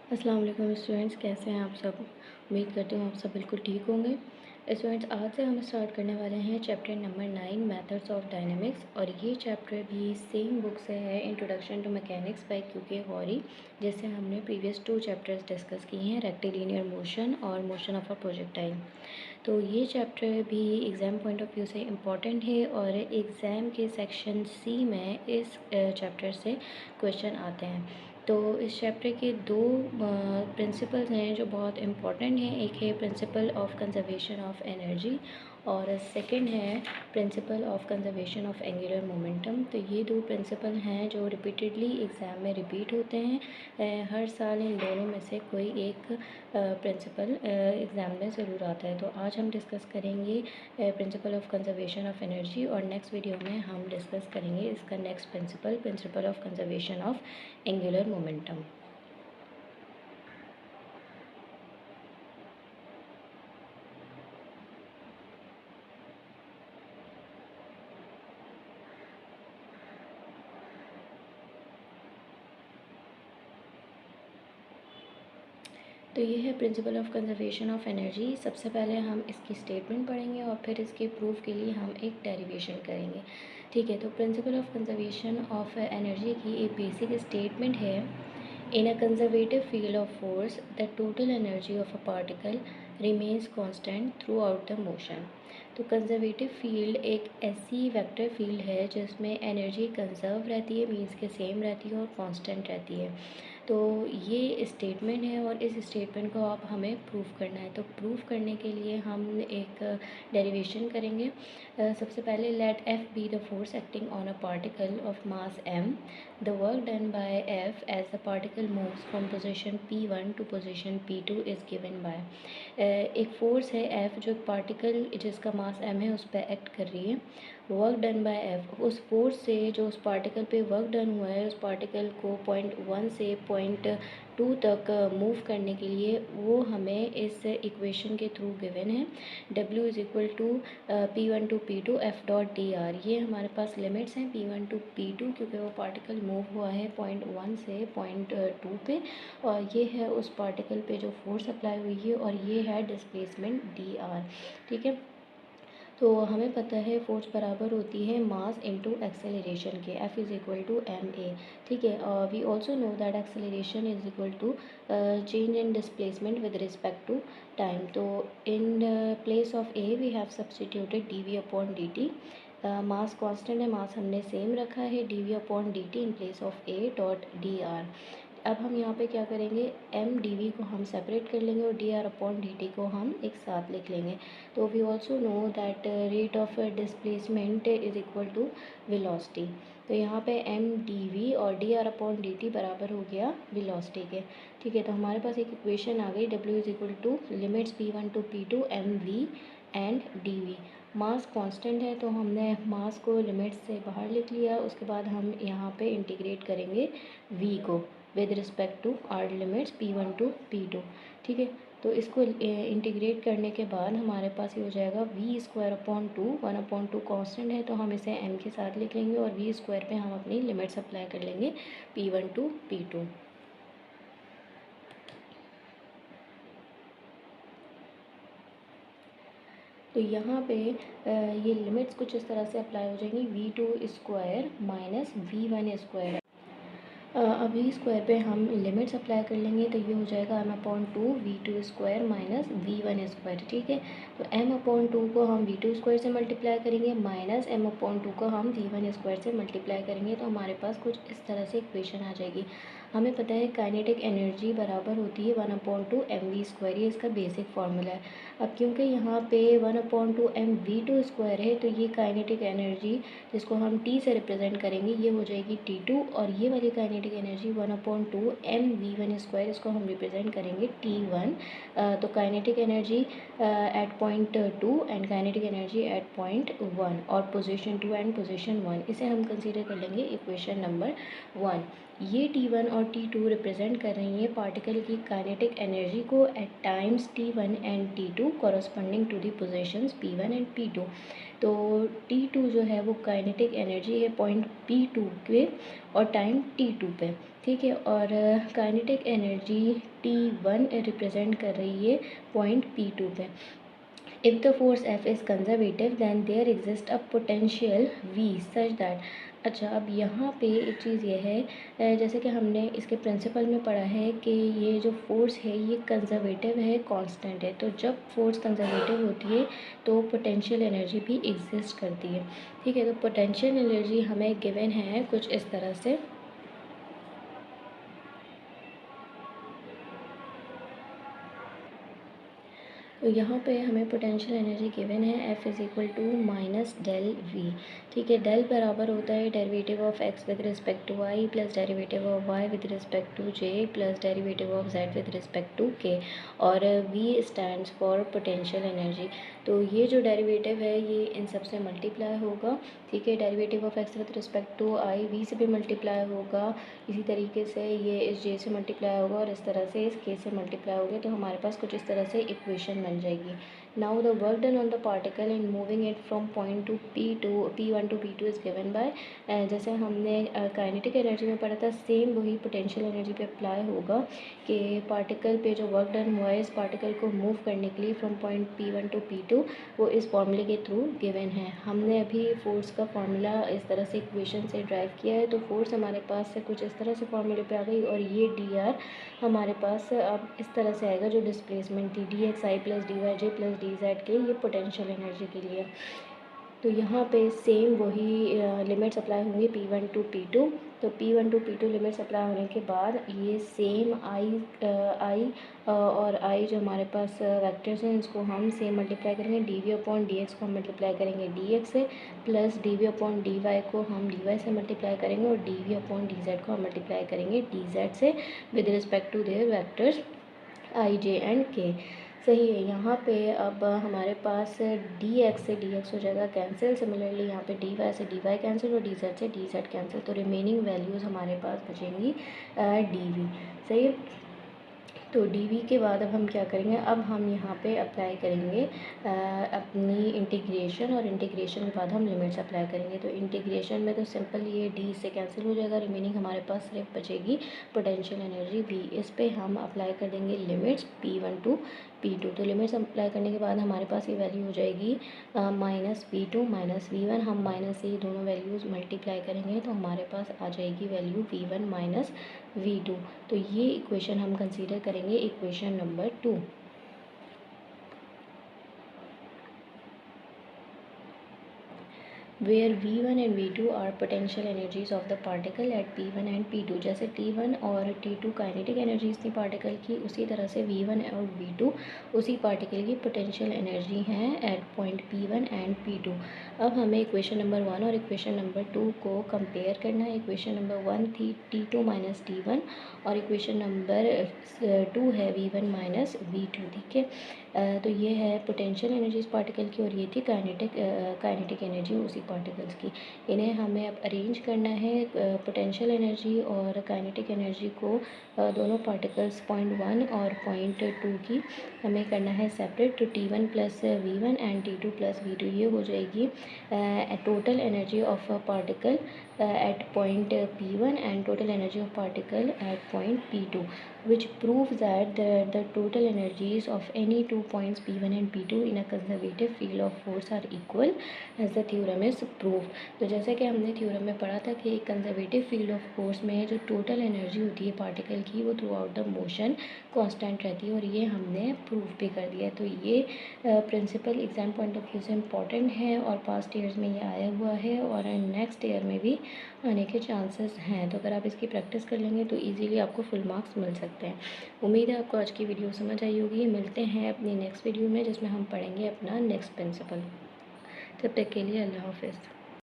अस्सलाम वालेकुम स्टूडेंट्स, कैसे हैं आप सब। उम्मीद करती हूँ आप सब बिल्कुल ठीक होंगे। स्टूडेंट्स, आज से हम स्टार्ट करने वाले हैं chapter number 9 methods of dynamics. और ये चैप्टर भी सेम बुक से है, introduction to mechanics by Q K. Gauri, जिससे हमने प्रीवियस 2 चैप्टर्स डिस्कस किए हैं, रेक्टिलिनियर मोशन और मोशन ऑफ अ प्रोजेक्टाइल। तो ये चैप्टर भी एग्ज़ाम पॉइंट ऑफ व्यू से इम्पॉर्टेंट है और एग्ज़ाम के सेक्शन सी में इस चैप्टर से क्वेश्चन आते हैं। तो इस चैप्टर के दो प्रिंसिपल्स हैं जो बहुत इम्पॉर्टेंट हैं। एक है principal of conservation of energy और सेकंड है principal of conservation of angular momentum. तो ये दो प्रिंसिपल हैं जो रिपीटेडली एग्ज़ाम में रिपीट होते हैं। हर साल इन दोनों में से कोई एक प्रिंसिपल एग्ज़ाम में ज़रूर आता है। तो आज हम डिस्कस करेंगे principal of conservation of energy और नेक्स्ट वीडियो में हम डिस्कस करेंगे इसका next principle of conservation of angular momentum. तो ये है principal of conservation of energy. सबसे पहले हम इसकी स्टेटमेंट पढ़ेंगे और फिर इसके प्रूफ के लिए हम एक डेरिवेशन करेंगे। ठीक है, तो principle of conservation of energy की एक बेसिक स्टेटमेंट है, in a conservative field of force the total energy of a particle remains constant throughout the motion. तो कंजर्वेटिव फील्ड एक ऐसी वेक्टर फील्ड है जिसमें एनर्जी कंजर्व रहती है, मीन्स के सेम रहती है और कांस्टेंट रहती है। तो ये स्टेटमेंट है और इस स्टेटमेंट को आप हमें प्रूफ करना है। तो प्रूफ करने के लिए हम एक डेरिवेशन करेंगे। सबसे पहले let F be the force acting on a particle of mass M, the work done by F as the particle moves from position P1 to position P2 is given by. एक force है F जो particle जिसका mass M है उस पर act कर रही है। वर्क डन बाय एफ, उस फोर्स से जो उस पार्टिकल पे वर्क डन हुआ है उस पार्टिकल को पॉइंट 1 से पॉइंट 2 तक मूव करने के लिए वो हमें इस इक्वेशन के थ्रू गिवन है। W is equal to P1 to P2 F dot D R. ये हमारे पास लिमिट्स हैं P1 टू P2 क्योंकि वो पार्टिकल मूव हुआ है पॉइंट 1 से पॉइंट 2 पे, और ये है उस पार्टिकल पे जो फोर्स अप्लाई हुई है और ये है डिस्प्लेसमेंट डी आर। ठीक है, तो हमें पता है फोर्स बराबर होती है मास इनटू एक्सेलरेशन के, F is equal to M A. ठीक है, we also know that acceleration is equal to change in displacement with respect to time. तो in place of A we have substituted D V upon D T. Mass constant है, mass हमने same रखा है, D V upon D T in place of A dot D R. अब हम यहाँ पे क्या करेंगे, एम डी वी को हम सेपरेट कर लेंगे और D R upon D T को हम एक साथ लिख लेंगे। तो we also know that rate of displacement is equal to velocity. तो यहाँ पे एम डी वी और D R upon D T बराबर हो गया वेलोसिटी के। ठीक है, तो हमारे पास एक इक्वेशन आ गई, W is equal to limits P1 to P2 M V and D V. Mass constant है तो हमने मास को लिमिट्स से बाहर लिख लिया। उसके बाद हम यहाँ पे इंटीग्रेट करेंगे वी को with respect to R limits P1 to P2। ठीक है, तो इसको इंटीग्रेट करने के बाद हमारे पास ये हो जाएगा V square upon two, 1/2 constant है तो हम इसे एम के साथ लिख लेंगे और वी स्क्वायर पे हम अपनी लिमिट्स अप्लाई कर लेंगे P1 टू P2। तो यहाँ पे ये लिमिट्स कुछ इस तरह से अप्लाई हो जाएंगी, V2 square minus V1 square. अब वी स्क्वायर पे हम लिमिट्स अप्लाई कर लेंगे तो ये हो जाएगा M upon two V two square minus V one square. ठीक है, तो एम अपॉन टू को हम वी टू स्क्वायर से मल्टीप्लाई करेंगे माइनस एम अपॉन टू को हम वी वन स्क्वायर से मल्टीप्लाई करेंगे तो हमारे पास कुछ इस तरह से इक्वेशन आ जाएगी। हमें पता है काइनेटिक एनर्जी बराबर होती है 1/2 एम वी स्क्वायर, ये इसका बेसिक फार्मूला है। अब क्योंकि यहाँ पे 1/2 एम वी टू स्क्वायर है तो ये काइनेटिक एनर्जी जिसको हम टी से रिप्रेजेंट करेंगे ये हो जाएगी T2, और ये वाली kinetic energy 1/2 M V one square, इसको हम रिप्रेजेंट करेंगे T1। तो kinetic energy at point 2 and kinetic energy at point 1 और पोजीशन 2 एंड पोजीशन 1, इसे हम कंसीडर कर लेंगे इक्वेशन नंबर 1। ये T1 और T2 रिप्रेजेंट कर रही हैं पार्टिकल की काइनेटिक एनर्जी को at times T1 and T2 corresponding to the positions P1 and P2। तो T2 जो है वो काइनेटिक एनर्जी है पॉइंट P2 पे और टाइम T2 पे, ठीक है। और काइनेटिक एनर्जी T1 रिप्रेजेंट कर रही है पॉइंट P2 पे। If the force F is conservative then there exists a potential V such that, अच्छा अब यहाँ पे एक चीज़ ये है, जैसे कि हमने इसके प्रिंसिपल में पढ़ा है कि ये जो फोर्स है ये कंजर्वेटिव है, कांस्टेंट है। तो जब फोर्स कंजर्वेटिव होती है तो पोटेंशियल एनर्जी भी एग्जिस्ट करती है, ठीक है। तो पोटेंशियल एनर्जी हमें गिवन है कुछ इस तरह से। तो यहाँ पे हमें पोटेंशियल एनर्जी गिवन है F is equal to minus del V, ठीक है। डेल बराबर होता है derivative of x with respect to y plus derivative of y with respect to j plus derivative of z with respect to k, और v stands for potential energy. तो ये जो derivative है ये इन सब से मल्टीप्लाई होगा, ठीक है। Derivative of x with respect to i v से भी मल्टीप्लाई होगा, इसी तरीके से ये इस j से मल्टीप्लाई होगा और इस तरह से इस k से मल्टीप्लाई होगा। तो हमारे पास कुछ इस तरह से इक्वेशन बन जाएगी। Now the work done on the particle in moving it from point to P1 to P2 is given by, जैसे हमने काइनेटिक एनर्जी में पढ़ा था सेम वही पोटेंशियल एनर्जी पे अप्लाई होगा कि पार्टिकल पे जो वर्क डन हुआ है इस पार्टिकल को मूव करने के लिए from point P1 to P2 वो इस फॉर्मूले के थ्रू गिवन है। हमने अभी फोर्स का फॉर्मूला इस तरह से इक्वेशन से ड्राइव किया है, तो फोर्स हमारे पास से कुछ इस तरह से फॉर्मूले पे आ गई, और ये dr हमारे पास अब इस तरह से आएगा जो डिस्प्लेसमेंट थी dxi plus dy plus dz के, ये पोटेंशियल एनर्जी के लिए। तो यहाँ पे सेम वही लिमिट्स अप्लाई होंगी P1 टू P2। तो P1 to P2 limits apply होने के बाद ये सेम I और I जो हमारे पास वेक्टर्स हैं इसको हम सेम मल्टीप्लाई करेंगे, dv अपॉन dx को हम मल्टीप्लाई करेंगे dx से, प्लस dv अपॉन dy को हम dy से मल्टीप्लाई करेंगे, और dv अपॉन dz को हम मल्टीप्लाई करेंगे dz से with respect to their vectors i j and k। सही है। यहाँ पे अब हमारे पास dx से dx हो जाएगा कैंसिल, सिमिलरली यहाँ पे dy से dy कैंसिल और dz से dz कैंसिल, तो रिमेनिंग वैल्यूज़ हमारे पास बचेंगी dv। सही है। तो dv के बाद अब हम क्या करेंगे, अब हम यहाँ पे अप्लाई करेंगे अपनी इंटीग्रेशन, और इंटीग्रेशन के बाद हम लिमिट्स अप्लाई करेंगे। तो इंटीग्रेशन में तो सिंपल ये d से कैंसिल हो जाएगा, रिमेनिंग हमारे पास सिर्फ बचेगी पोटेंशियल एनर्जी v। इस पे हम अप्लाई कर देंगे लिमिट्स P1 टू P2। तो लिमिट्स अप्लाई करने के बाद हमारे पास ये वैल्यू हो जाएगी माइनस V2 माइनस V1, हम माइनस से दोनों वैल्यूज़ मल्टीप्लाई करेंगे तो हमारे पास आ जाएगी वैल्यू V1 माइनस V2। तो ये इक्वेशन हम कंसीडर करेंगे equation number 2। where V1 and V2 are potential energies of the particle at P1 and P2। जैसे T1 और T2 काइनेटिक एनर्जीज थी पार्टिकल की, उसी तरह से V1 और V2 उसी पार्टिकल की पोटेंशियल एनर्जी हैं at point P1 and P2। अब हमें इक्वेशन नंबर 1 और इक्वेशन नंबर 2 को कंपेयर करना है। इक्वेशन नंबर 1 थी T2 माइनस T1 और इक्वेशन नंबर 2 है V1 माइनस V2, ठीक है। तो ये है पोटेंशियल एनर्जी इस पार्टिकल की, और ये थी काइनेटिक एनर्जी उसी पार्टिकल्स की। इन्हें हमें अब अरेंज करना है, पोटेंशियल एनर्जी और काइनेटिक एनर्जी को दोनों पार्टिकल्स पॉइंट 1 और पॉइंट 2 की हमें करना है सेपरेट। तो T1 plus V1 and T2 plus V2 ये हो जाएगी total energy of particle at point P1 and total energy of particle at point P2, which proves that the total energies of any 2 points P1 and P2 in a conservative field of force are equal as the theorem is proved। तो जैसे कि हमने theorem में पढ़ा था कि conservative field of force में जो टोटल एनर्जी होती है पार्टिकल की वो through out the motion constant रहती है, और ये हमने प्रूव भी कर दिया। तो ये principle exam point of view से इम्पॉर्टेंट है और पास्ट ईयर्स में ये आया हुआ है और नेक्स्ट ईयर में भी आने के चांसेस हैं। तो अगर आप इसकी प्रैक्टिस कर लेंगे तो इजीली आपको फुल मार्क्स मिल सकते हैं। उम्मीद है आपको आज की वीडियो समझ आई होगी। मिलते हैं अपनी नेक्स्ट वीडियो में जिसमें हम पढ़ेंगे अपना नेक्स्ट प्रिंसिपल। तब तक के लिए अल्लाह हाफ़िज़।